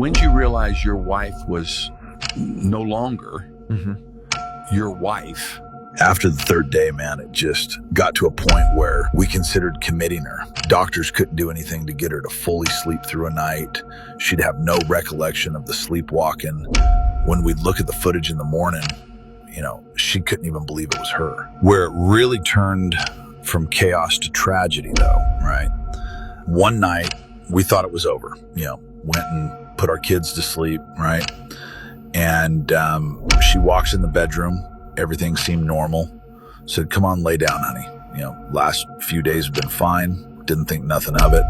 When did you realize your wife was no longer your wife? After the third day, man, it just got to a point where we considered committing her. Doctors couldn't do anything to get her to fully sleep through a night. She'd have no recollection of the sleepwalking. When we'd look at the footage in the morning, she couldn't even believe it was her. Where it really turned from chaos to tragedy, though, right? One night, we thought it was over. Went and put our kids to sleep, right? And she walks in the bedroom. Everything seemed normal. Said, come on, lay down, honey. Last few days have been fine. Didn't think nothing of it.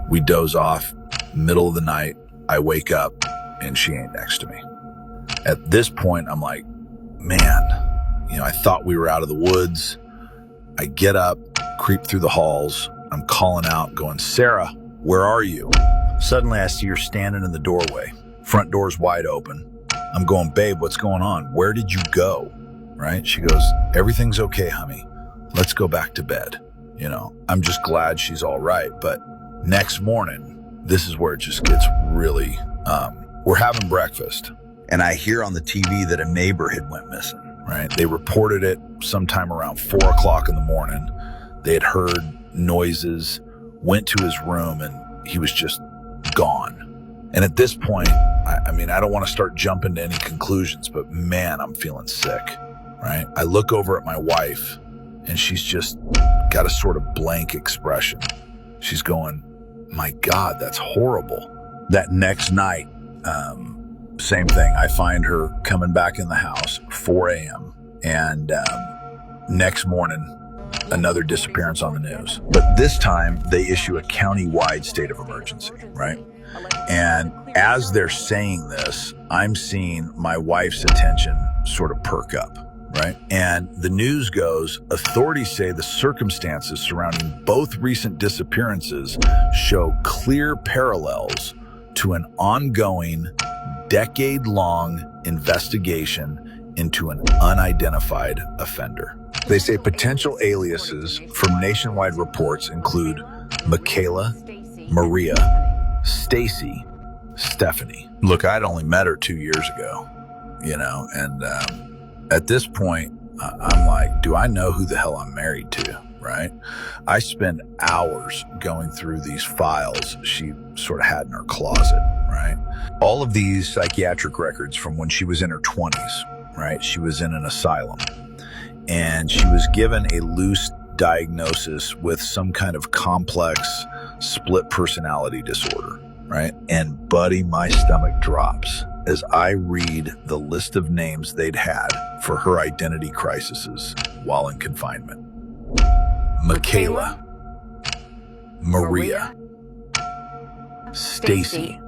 We doze off. Middle of the night, I wake up and she ain't next to me. At this point, I'm like, man, I thought we were out of the woods. I get up, creep through the halls. I'm calling out, going, Sarah, where are you? Suddenly I see her standing in the doorway. Front door's wide open. I'm going, babe, what's going on? Where did you go? Right? She goes, everything's okay, honey. Let's go back to bed. I'm just glad she's all right. But next morning, this is where it just gets really, we're having breakfast. And I hear on the TV that a neighbor had went missing, right? They reported it sometime around 4 o'clock in the morning. They had heard noises, went to his room, and he was just gone. And at this point, I don't want to start jumping to any conclusions, but man, I'm feeling sick, right? I look over at my wife, and she's just got a sort of blank expression. She's going, my God, that's horrible. That next night, same thing. I find her coming back in the house, 4 a.m. And next morning, another disappearance on the news. But this time, they issue a county-wide state of emergency, right? And as they're saying this, I'm seeing my wife's attention sort of perk up, right? And the news goes, authorities say the circumstances surrounding both recent disappearances show clear parallels to an ongoing, decade-long investigation into an unidentified offender. They say potential aliases from nationwide reports include Michaela, Maria, Stacy, Stephanie. Look, I'd only met her 2 years ago, and at this point, I'm like, do I know who the hell I'm married to, right? I spend hours going through these files she sort of had in her closet, right? All of these psychiatric records from when she was in her 20s, right? She was in an asylum, and she was given a loose diagnosis with some kind of complex split personality disorder, right? And buddy, my stomach drops as I read the list of names they'd had for her identity crises while in confinement. Michaela, Maria, Stacy,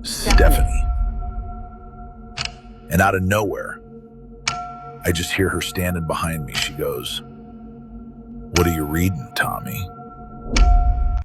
Stephanie. And out of nowhere, I just hear her standing behind me. She goes, "What are you reading, Tommy?"